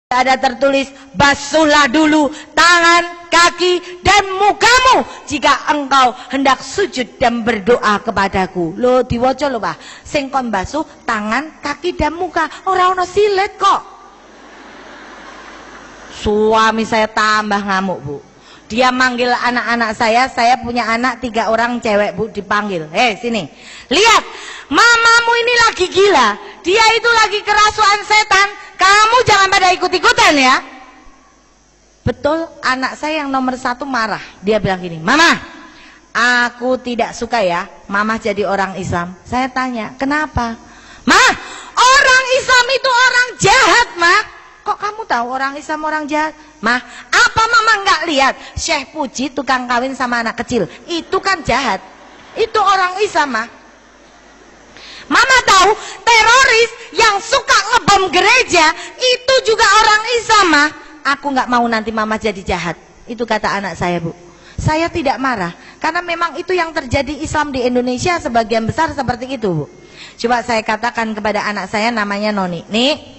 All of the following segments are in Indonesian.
ada tertulis, basuhlah dulu tangan, kaki, dan mukamu jika engkau hendak sujud dan berdoa kepadaku. Lo diwaca lo Pak, sing kon basuh tangan, kaki, dan muka. Ora ono silet kok. Suami saya tambah ngamuk Bu. Dia manggil anak-anak saya punya anak 3 orang cewek Bu, dipanggil. Sini, lihat, mamamu ini lagi gila, dia itu lagi kerasukan setan. Kamu jangan pada ikut-ikutan ya. Betul, anak saya yang nomor 1 marah. Dia bilang gini, Mama, aku tidak suka ya Mama jadi orang Islam. Saya tanya, kenapa? Ma, orang Islam itu orang jahat, Ma. Kok kamu tahu orang Islam orang jahat? Ma, apa Mama nggak lihat Syekh Puji tukang kawin sama anak kecil? Itu kan jahat. Itu orang Islam, Ma. Mama tahu teroris yang suka ngebom gereja itu juga orang Islam, Ma. Aku nggak mau nanti Mama jadi jahat. Itu kata anak saya, Bu. Saya tidak marah karena memang itu yang terjadi Islam di Indonesia sebagian besar seperti itu, Bu. Coba saya katakan kepada anak saya namanya Noni, nih,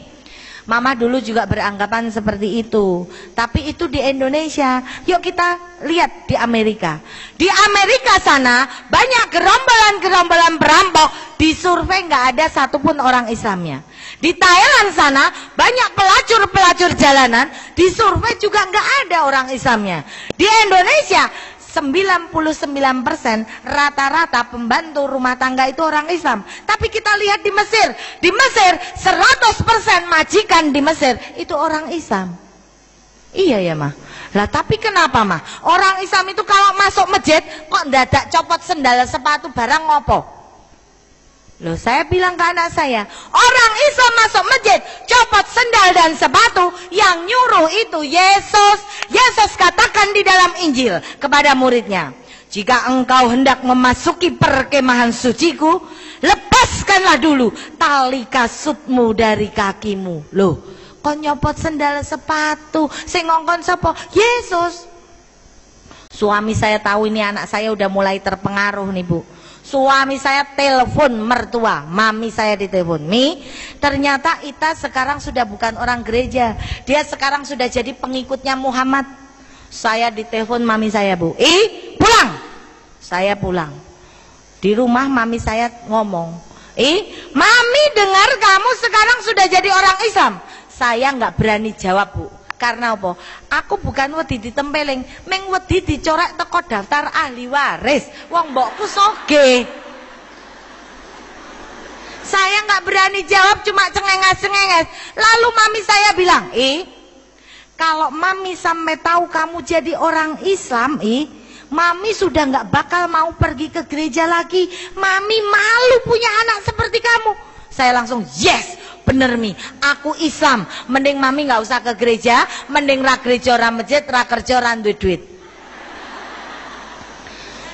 Mama dulu juga beranggapan seperti itu, tapi itu di Indonesia. Yuk kita lihat di Amerika. Di Amerika sana banyak gerombolan-gerombolan perampok. Di survei nggak ada satupun orang Islamnya. Di Thailand sana banyak pelacur-pelacur jalanan. Di survei juga nggak ada orang Islamnya. Di Indonesia 99% rata-rata pembantu rumah tangga itu orang Islam. Tapi kita lihat di Mesir 100% majikan di Mesir itu orang Islam. Iya ya Ma. Lah tapi kenapa Ma? Orang Islam itu kalau masuk masjid kok dadak copot sendal sepatu barang ngopo? Loh, saya bilang ke anak saya, orang Islam masuk masjid copot sendal dan sepatu, yang nyuruh itu Yesus. Yesus katakan di dalam Injil kepada muridnya, jika engkau hendak memasuki perkemahan suciku, lepaskanlah dulu tali kasutmu dari kakimu. Loh, kok nyopot sendal sepatu? Sing ngongkon sapa? Yesus. Suami saya tahu ini anak saya udah mulai terpengaruh nih Bu. Suami saya telepon mertua, mami saya ditelepon, Mi, ternyata Ita sekarang sudah bukan orang gereja, dia sekarang sudah jadi pengikutnya Muhammad. Saya ditelepon mami saya, Bu, pulang. Saya pulang. Di rumah mami saya ngomong, Mami dengar kamu sekarang sudah jadi orang Islam. Saya nggak berani jawab, Bu. Karena apa? Aku bukan wedi ditempeling, meng wedi dicorek teko daftar ahli waris. Wong mbokku soge. Saya nggak berani jawab, cuma cengenges-cengenges. Lalu mami saya bilang, kalau mami sampai tahu kamu jadi orang Islam, mami sudah nggak bakal mau pergi ke gereja lagi. Mami malu punya anak seperti kamu. Saya langsung yes, bener Mi, aku Islam. Mending mami nggak usah ke gereja, mending ra gereja ra masjid, ra kerja ra duit.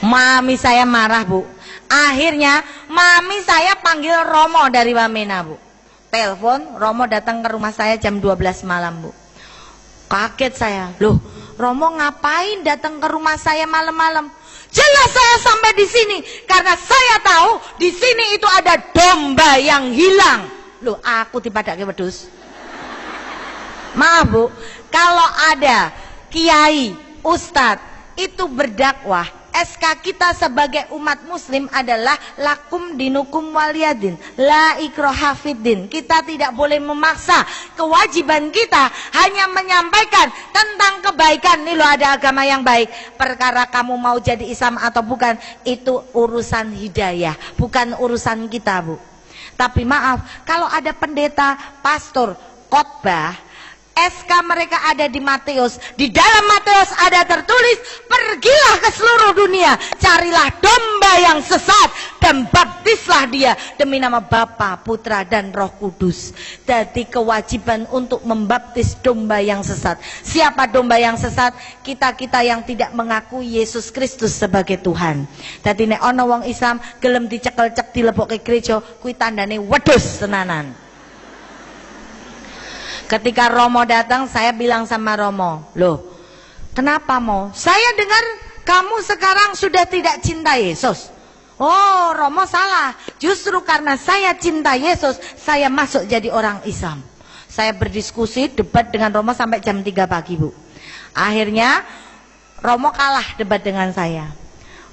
Mami saya marah, Bu. Akhirnya mami saya panggil Romo dari Wamena, Bu. Telepon, Romo datang ke rumah saya jam 12 malam, Bu. Kaget saya, loh, Romo ngapain datang ke rumah saya malam-malam? Jelas saya sampai di sini karena saya tahu di sini itu ada domba yang hilang. Loh, aku dipadake wedhus. Maaf Bu, kalau ada kiai, ustadz itu berdakwah, SK kita sebagai umat muslim adalah lakum dinukum waliyadin, la ikraha fiddin. Kita tidak boleh memaksa. Kewajiban kita hanya menyampaikan tentang kebaikan. Nih loh, ada agama yang baik. Perkara kamu mau jadi Islam atau bukan, itu urusan hidayah, bukan urusan kita, Bu. Tapi maaf, kalau ada pendeta, pastor, khotbah, SK mereka ada di Matius. Di dalam Matius ada tertulis, pergilah ke seluruh dunia, carilah domba yang sesat dan baptislah dia demi nama Bapa, Putra dan Roh Kudus. Jadi kewajiban untuk membaptis domba yang sesat. Siapa domba yang sesat? Kita-kita yang tidak mengakui Yesus Kristus sebagai Tuhan. Jadi nek ana wong Islam gelem dicekel-cek dilebokke gereja, kuwi tandane wedhus tenanan. Ketika Romo datang, saya bilang sama Romo, loh, kenapa Mo? Saya dengar kamu sekarang sudah tidak cinta Yesus. Oh, Romo salah. Justru karena saya cinta Yesus, saya masuk jadi orang Islam. Saya berdiskusi, debat dengan Romo sampai jam 3 pagi, Bu. Akhirnya Romo kalah debat dengan saya.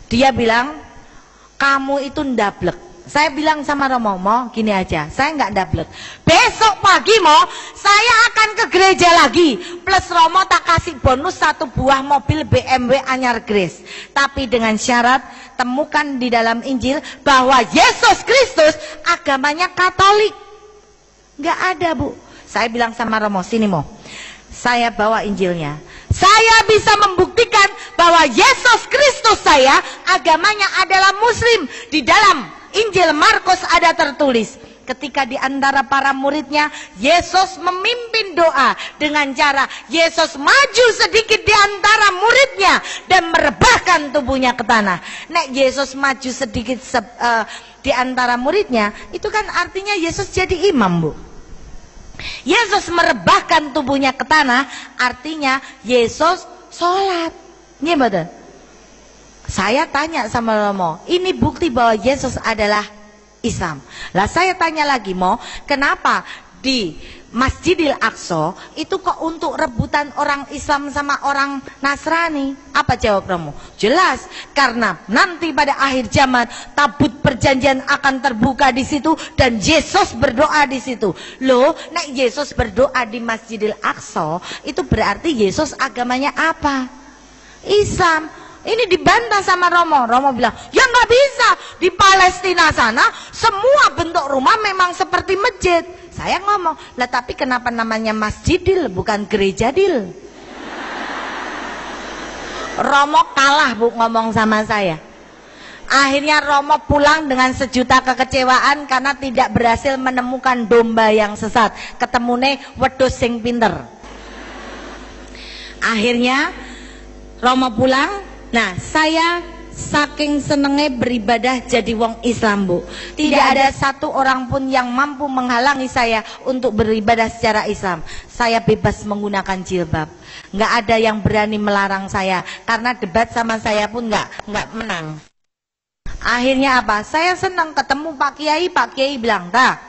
Dia bilang, kamu itu ndablek. Saya bilang sama Romo, Mo, gini aja, saya nggak ndablek. Besok pagi, Mo, saya akan ke gereja lagi. Plus Romo tak kasih bonus 1 buah mobil BMW anyar Grace. Tapi dengan syarat, temukan di dalam Injil bahwa Yesus Kristus agamanya Katolik. Nggak ada, Bu. Saya bilang sama Romo, sini, Mo, saya bawa Injilnya. Saya bisa membuktikan bahwa Yesus Kristus saya agamanya adalah Muslim. Di dalam Injil Markus ada tertulis, ketika di antara para muridnya, Yesus memimpin doa dengan cara Yesus maju sedikit di antara muridnya dan merebahkan tubuhnya ke tanah. Nek Yesus maju sedikit di antara muridnya, itu kan artinya Yesus jadi imam, Bu. Yesus merebahkan tubuhnya ke tanah, artinya Yesus sholat. Iya betul. Saya tanya sama Romo, ini bukti bahwa Yesus adalah Islam. Lah saya tanya lagi, Mo, kenapa di Masjidil Aqsa itu kok untuk rebutan orang Islam sama orang Nasrani? Apa jawab Romo? Jelas, karena nanti pada akhir zaman tabut perjanjian akan terbuka di situ dan Yesus berdoa di situ. Loh, nek Yesus berdoa di Masjidil Aqsa, itu berarti Yesus agamanya apa? Islam. Ini dibantah sama Romo. Romo bilang, ya nggak bisa. Di Palestina sana semua bentuk rumah memang seperti masjid. Saya ngomong, lah tapi kenapa namanya Masjidil bukan Gerejadil? Romo kalah, Bu, ngomong sama saya. Akhirnya Romo pulang dengan sejuta kekecewaan karena tidak berhasil menemukan domba yang sesat. Ketemune wedhus sing pinter. Akhirnya Romo pulang. Nah, saya saking senengnya beribadah jadi wong Islam, Bu. Tidak ada satu orang pun yang mampu menghalangi saya untuk beribadah secara Islam. Saya bebas menggunakan jilbab. Nggak ada yang berani melarang saya. Karena debat sama saya pun nggak menang. Akhirnya apa? Saya senang ketemu Pak Kiai bilang, "Dah,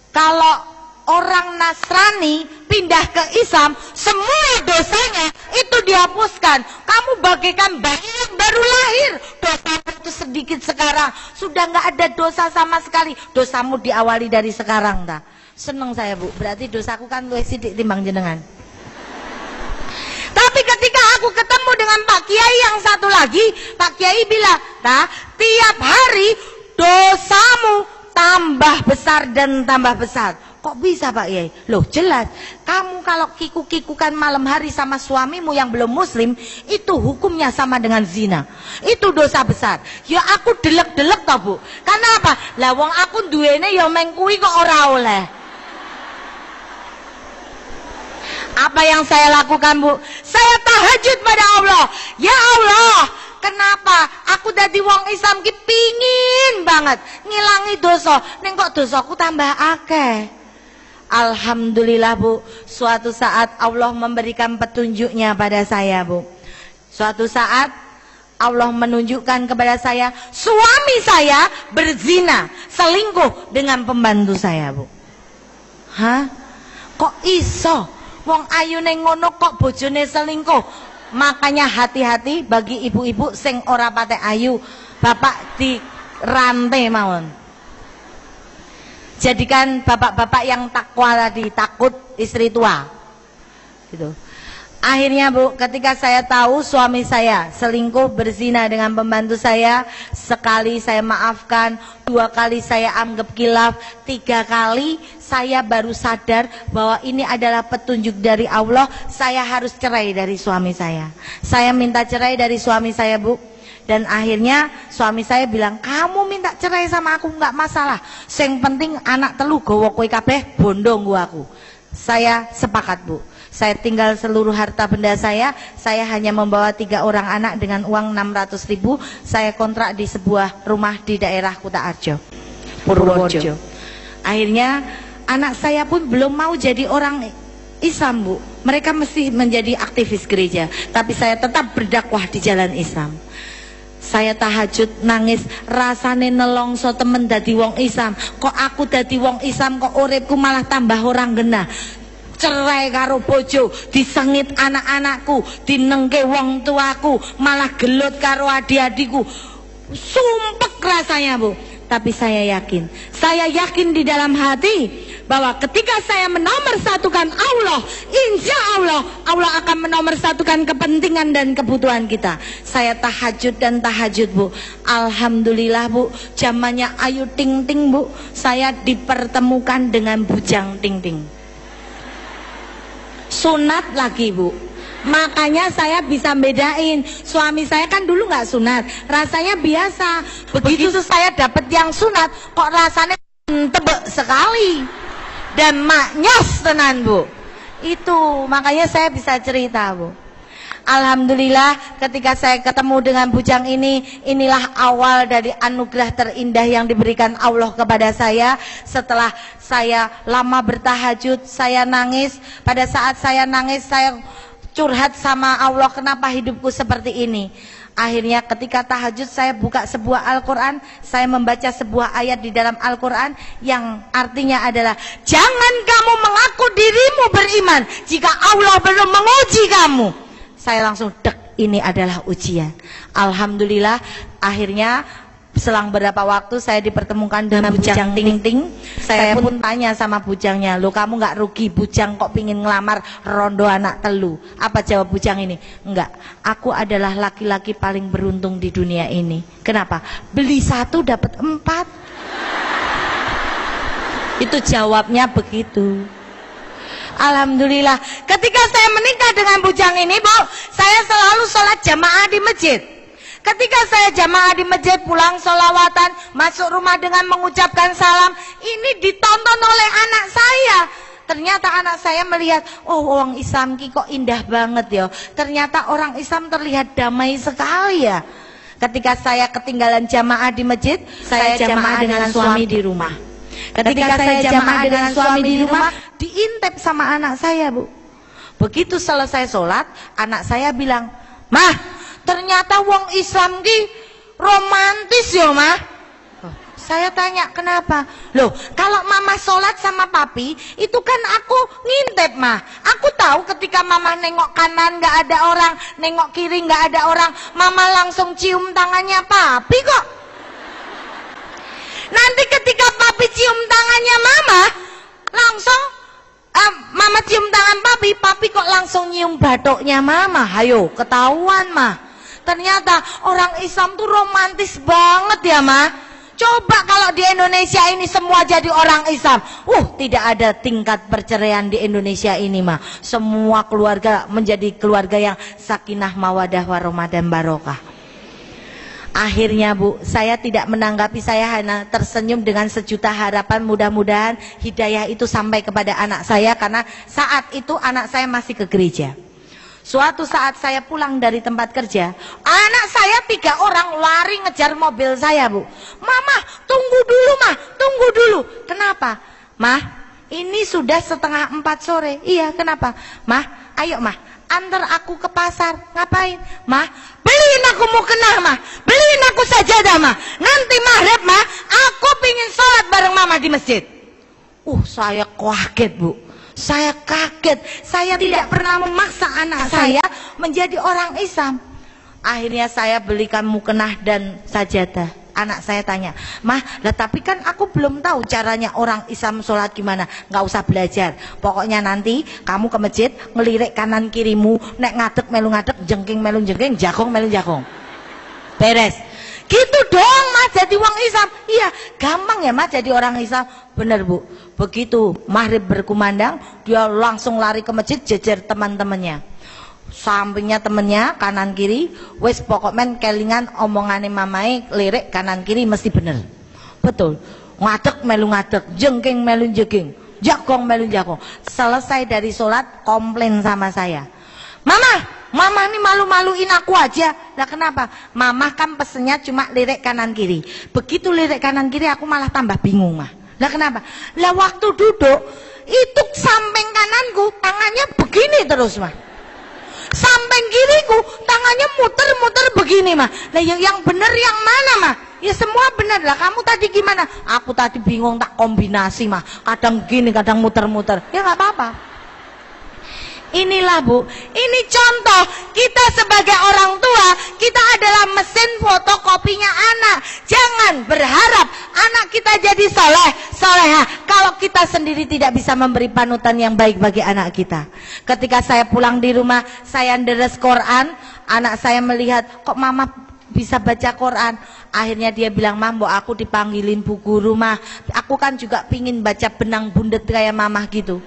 kalau orang Nasrani pindah ke Islam, semua dosanya itu dihapuskan. Kamu bagaikan bayi yang baru lahir. Dosamu itu sedikit sekarang, sudah nggak ada dosa sama sekali. Dosamu diawali dari sekarang." Dah. Seneng saya, Bu. Berarti dosaku kan luwih sithik timbang jenengan. Tapi ketika aku ketemu dengan Pak Kiai yang satu lagi, Pak Kiai bilang, "Nah, tiap hari dosamu tambah besar dan tambah besar." Kok bisa, Pak Kiai? Loh, jelas. Kamu kalau kikuk-kikukan malam hari sama suamimu yang belum muslim, itu hukumnya sama dengan zina. Itu dosa besar. Ya aku delek-delek toh, Bu. Karena apa? Lah wong aku duwene ya meng kuwi kok ora oleh. Apa yang saya lakukan, Bu? Saya tahajud pada Allah. Ya Allah, kenapa aku dadi wong Islam ki pingin banget ngilangi dosa, ning kok dosaku tambah akeh. Alhamdulillah, Bu, suatu saat Allah memberikan petunjuknya pada saya, Bu. Suatu saat Allah menunjukkan kepada saya, suami saya berzina, selingkuh dengan pembantu saya, Bu. Hah? Kok iso? Wong ayune ngono kok bojone selingkuh. Makanya hati-hati bagi ibu-ibu sing ora patek ayu, bapak di rantai mawon. Jadikan bapak-bapak yang takwa tadi, takut istri tua. Gitu. Akhirnya, Bu, ketika saya tahu suami saya selingkuh berzina dengan pembantu saya, sekali saya maafkan, 2 kali saya anggap khilaf, 3 kali saya baru sadar bahwa ini adalah petunjuk dari Allah. Saya harus cerai dari suami saya. Saya minta cerai dari suami saya, Bu. Dan akhirnya suami saya bilang, kamu minta cerai sama aku nggak masalah. Yang penting anak telu gowo kowe kabeh bondo nggo aku. Saya sepakat, Bu. Saya tinggal seluruh harta benda saya hanya membawa 3 orang anak dengan uang 600.000. Saya kontrak di sebuah rumah di daerah Kutoarjo, Purworejo. Akhirnya anak saya pun belum mau jadi orang Islam, Bu. Mereka mesti menjadi aktivis gereja, tapi saya tetap berdakwah di jalan Islam. Saya tahajud nangis, rasane nelongso temen dadi wong Islam. Kok aku dadi wong Islam kok uripku malah tambah orang genah. Cerai karo bojo, disengit anak-anakku, dinengke wong tuaku, malah gelut karo adik-adikku. Sumpek rasanya, Bu. Tapi saya yakin di dalam hati bahwa ketika saya menomorsatukan Allah, insya Allah, Allah akan menomorsatukan kepentingan dan kebutuhan kita. Saya tahajud dan tahajud, Bu. Alhamdulillah, Bu, zamannya Ayu Ting Ting, Bu, saya dipertemukan dengan Bujang Ting Ting. Sunat lagi, Bu. Makanya saya bisa bedain. Suami saya kan dulu nggak sunat, rasanya biasa. Begitu saya dapat yang sunat, kok rasanya tebek sekali dan maknyos tenan, Bu. Itu makanya saya bisa cerita, Bu. Alhamdulillah ketika saya ketemu dengan Bujang ini, inilah awal dari anugerah terindah yang diberikan Allah kepada saya. Setelah saya lama bertahajud, saya nangis. Pada saat saya nangis, saya curhat sama Allah, kenapa hidupku seperti ini. Akhirnya ketika tahajud saya buka sebuah Al-Quran, saya membaca sebuah ayat di dalam Al-Quran yang artinya adalah, jangan kamu mengaku dirimu beriman jika Allah belum menguji kamu. Saya langsung dek, ini adalah ujian. Alhamdulillah akhirnya selang beberapa waktu saya dipertemukan dengan Bujang Ting Ting. Saya pun tanya sama Bujangnya, lo kamu nggak rugi Bujang kok pingin ngelamar rondo anak telu? Apa jawab Bujang ini? Enggak, aku adalah laki-laki paling beruntung di dunia ini. Kenapa? Beli satu dapat 4. Itu jawabnya begitu. Alhamdulillah ketika saya menikah dengan Bujang ini, Bu, saya selalu sholat jamaah di masjid. Ketika saya jamaah di masjid, pulang sholawatan, masuk rumah dengan mengucapkan salam, ini ditonton oleh anak saya. Ternyata anak saya melihat, oh orang Islam ki kok indah banget ya. Ternyata orang Islam terlihat damai sekali ya. Ketika saya ketinggalan jamaah di masjid, saya jamaah dengan suami di rumah. Ketika saya jamaah dengan suami di rumah, diintip sama anak saya, Bu. Begitu selesai sholat, anak saya bilang, "Mah, ternyata wong Islam ki romantis ya, Mah." Saya tanya, kenapa? Loh, kalau mama sholat sama papi, itu kan aku ngintip, Mah. Aku tahu ketika mama nengok kanan nggak ada orang, nengok kiri nggak ada orang, mama langsung cium tangannya papi kok. Nanti ketika papi cium tangannya mama, langsung mama cium tangan papi, papi kok langsung nyium batuknya mama. Hayo, ketahuan, Mah. Ternyata orang Islam tuh romantis banget ya, Mah. Coba kalau di Indonesia ini semua jadi orang Islam, tidak ada tingkat perceraian di Indonesia ini, Mah. Semua keluarga menjadi keluarga yang sakinah mawadah warahmah dan barokah. Akhirnya, Bu, saya tidak menanggapi, saya hanya tersenyum dengan sejuta harapan, mudah-mudahan hidayah itu sampai kepada anak saya, karena saat itu anak saya masih ke gereja. Suatu saat saya pulang dari tempat kerja, anak saya 3 orang lari ngejar mobil saya, Bu. "Mama, tunggu dulu, Mah, tunggu dulu." Kenapa? "Mah, ini sudah 3:30 sore. "Iya, kenapa?" "Mah, ayo, Mah, antar aku ke pasar." "Ngapain?" "Mah, beliin aku mukena, Mah, beliin aku sajadah, Mah. Nanti maghrib, Mah, aku pingin sholat bareng Mama di masjid." Saya kaget, Bu. Saya kaget. Saya tidak pernah memaksa anak saya menjadi orang Islam. Akhirnya saya belikan mukenah dan sajadah. Anak saya tanya, "Mah, tapi kan aku belum tahu caranya orang Islam sholat gimana." "Nggak usah belajar. Pokoknya nanti kamu ke masjid, ngelirik kanan kirimu, nek ngadeg melu ngadeg, jengking melu jengking, jakong melu jakong. Beres. Gitu doang, Mah, jadi orang Islam." "Iya, gampang ya, Mah, jadi orang Islam." Bener, Bu. Begitu maghrib berkumandang, dia langsung lari ke masjid, jejer teman-temannya. Sampingnya temennya, kanan kiri, wes pokok men kelingan omongane mamai, lirik kanan kiri mesti bener. Betul. Ngadeg melu ngadeg, jengking melu jengking, jakong melu jakong. Selesai dari sholat, komplain sama saya. Mama ini malu-maluin aku aja." "Lah kenapa?" "Mama kan pesennya cuma lirik kanan kiri. Begitu lirik kanan kiri aku malah tambah bingung, Mah." "Lah kenapa?" "Lah waktu duduk itu samping kananku tangannya begini terus, Mah. samping kiriku tangannya muter-muter begini mah. Lah yang bener yang mana mah? Ya semua benar lah. Kamu tadi gimana? Aku tadi bingung tak kombinasi mah. Kadang gini, kadang muter-muter. Ya nggak apa-apa. Inilah Bu, ini contoh kita sebagai orang tua, kita adalah mesin fotokopinya anak. Jangan berharap anak kita jadi soleh, soleha kalau kita sendiri tidak bisa memberi panutan yang baik bagi anak kita. Ketika saya pulang di rumah, saya deres Quran, anak saya melihat kok mama bisa baca Quran. Akhirnya dia bilang, "Mah, mbok aku dipanggilin bu guru mah. Aku kan juga pingin baca benang bundet kayak mamah gitu."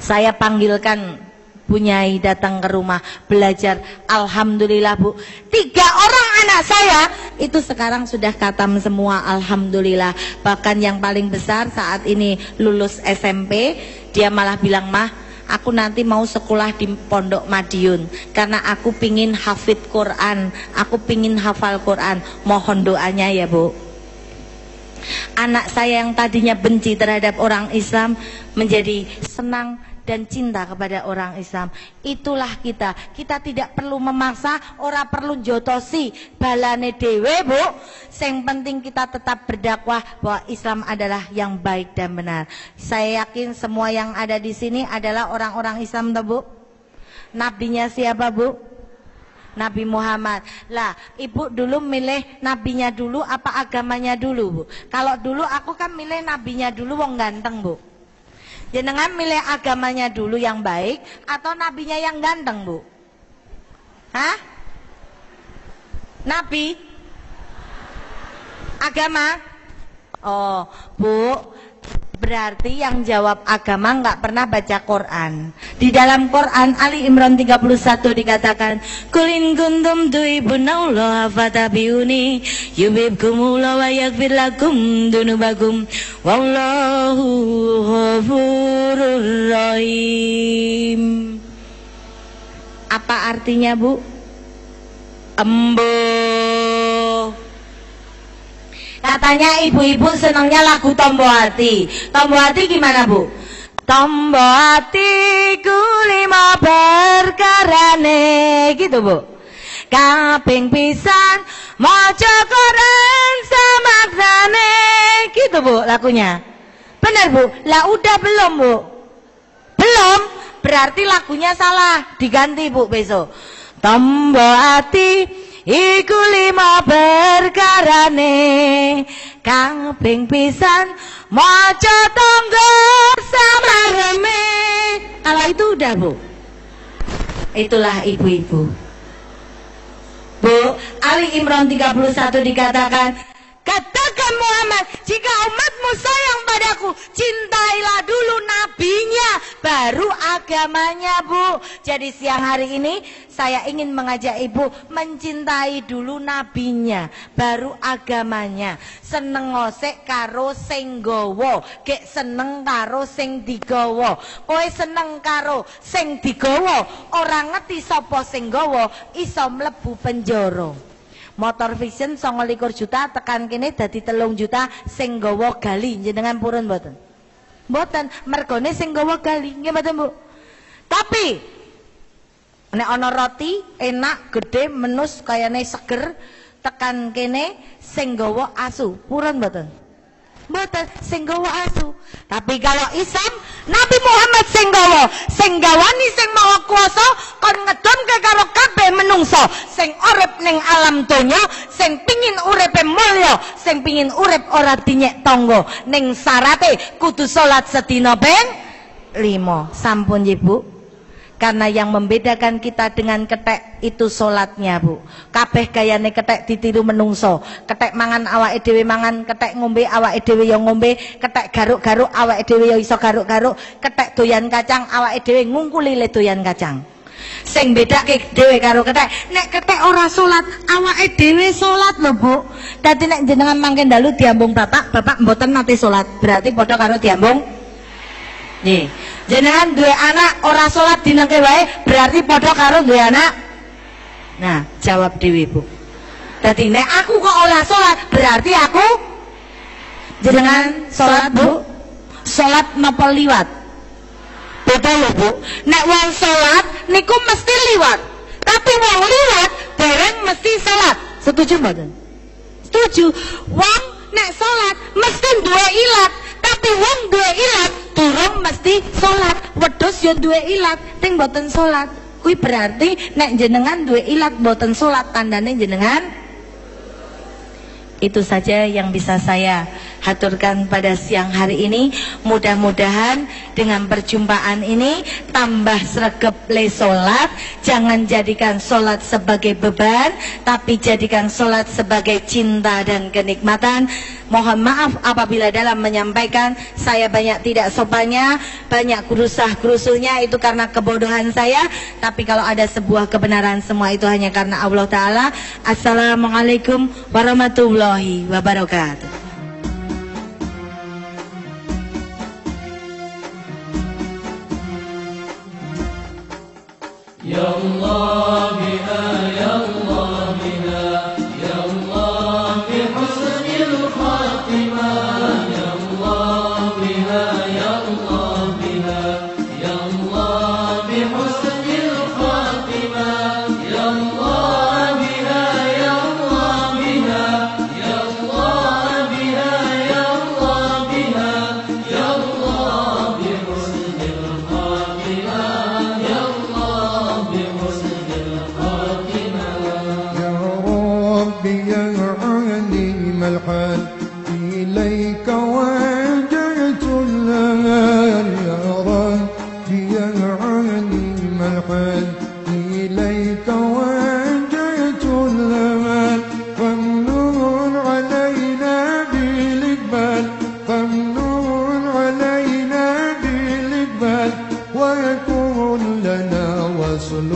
Saya panggilkan Bu Nyai datang ke rumah belajar. Alhamdulillah Bu, 3 orang anak saya itu sekarang sudah khatam semua, alhamdulillah. Bahkan yang paling besar saat ini lulus SMP, dia malah bilang, "Mah, aku nanti mau sekolah di Pondok Madiun karena aku pingin hafid Quran, aku pingin hafal Quran." Mohon doanya ya Bu. Anak saya yang tadinya benci terhadap orang Islam menjadi senang dan cinta kepada orang Islam. Itulah kita. Kita tidak perlu memaksa, ora perlu jotosi balane dewe Bu. Yang penting kita tetap berdakwah bahwa Islam adalah yang baik dan benar. Saya yakin semua yang ada di sini adalah orang-orang Islam toh Bu. Nabinya siapa Bu? Nabi Muhammad. Lah, Ibu dulu milih nabinya dulu apa agamanya dulu Bu? Kalau dulu aku kan milih nabinya dulu, wong ganteng Bu. Jenengan milih agamanya dulu yang baik atau nabinya yang ganteng Bu? Hah? Nabi? Agama? Oh Bu, berarti yang jawab agama nggak pernah baca Quran. Di dalam Quran Ali Imran 31 dikatakan, "Kulin kuntum tuhibbunallah fatabi'uni yuhibbukumullah wa yaghfir lakum dunubakum wallahu ghafurur rahim." Apa artinya Bu? Katanya ibu-ibu senangnya lagu Tombo Hati. Tombo Hati gimana Bu? Tombo hatiku 5 perkarane, gitu Bu. Kaping pisan maca Quran samaknane, gitu Bu lagunya. Benar Bu? Lah udah belum Bu? Belum? Berarti lagunya salah, diganti Bu besok. Tombo hati iku 5 perkarane, kaping pisan maca tangga sama reme. Kalau itu udah Bu. Itulah ibu-ibu Bu. Ali Imran 31 dikatakan, "Katakan Muhammad, jika umatmu sayang padaku, cintailah dulu nabinya, baru agamanya Bu." Jadi siang hari ini saya ingin mengajak ibu mencintai dulu nabinya, baru agamanya. Seneng ngosek karo sing nggawa, gek seneng karo sing digawa. Kowe seneng karo sing digawa, ora ngerti sapa sing nggawa, iso mlebu penjara. Motor Vision 29 juta tekan kene dadi 3 juta sing nggawa gali. Jenengan purun mboten? Mboten, mergone sing nggawa gali, nggih mboten Bu? Tapi nek ana roti enak gede menus kayane seger tekan kene sing nggawa asu, purun mboten? Mboten, sing nggawa asu. Tapi kalau Islam Nabi Muhammad sing gawani sing maha kuwasa kon ngedonke karo kabeh menungso sing urip ning alam donya, sing pingin uripe mulya, sing pingin urip ora dinyek tangga, ning syarate kudu salat sedina ping 5. Sampun nggih Bu. Karena yang membedakan kita dengan ketek itu solatnya Bu. Kabeh gayane ketek ditiru menungso. Ketek mangan awake dhewe mangan, ketek ngombe awake dhewe ya ngombe, ketek garuk-garuk awake dhewe ya iso garuk-garuk, ketek doyan kacang awake dhewe ngungkuli le doyan kacang. Sing bedake dhewe karo ketek, nek ketek ora salat awake dhewe salat lho Bu. Dadi nek jenengan mangke dalu diambung bapak mboten nate salat, berarti padha karo diambung. Nih, jenengan duwe anak ora salat dinengke wae, berarti padha karo duwe anak. Nah, jawab dhewe Bu. Dadi nek aku kok ora salat, berarti aku jenengan salat Bu. Salat napa liwat? Beda lho Bu. Nek wong salat niku mesti liwat. Tapi wong liwat dereng mesti salat. Setuju mboten? Setuju. Wong nek salat mesti duwe ilat, tapi wong duwe ilat durung mesti salat. Wedhus yo duwe ilat, ting mboten salat. Kuwi berarti nek jenengan duwe ilat mboten salat, tandane jenengan. Itu saja yang bisa saya haturkan pada siang hari ini. Mudah-mudahan dengan perjumpaan ini tambah sregep le solat. Jangan jadikan solat sebagai beban, tapi jadikan solat sebagai cinta dan kenikmatan. Mohon maaf apabila dalam menyampaikan saya banyak tidak sopannya, banyak gerusah-gerusuhnya, itu karena kebodohan saya. Tapi kalau ada sebuah kebenaran, semua itu hanya karena Allah Ta'ala. Assalamualaikum warahmatullahi wabarakatuh. Ya Allah biha, ya Allah biha, ya Allah bi husnil khatimah, ya Allah biha, ya Allah biha, ya Allah bi husnil khatimah, ya Allah biha, ya Allah biha, ya Allah biha, ya Allah biha, ya Allah bi husnil khatimah, ya Allah بحسن الخاتمة. يا ربي يا عليم الحال إليك وجهت الآن. يا ربي يا عليم الحال إليك وجهت الآن. فمنون علينا بالإقبال، فمنون علينا بالإقبال، ويكون لنا وصل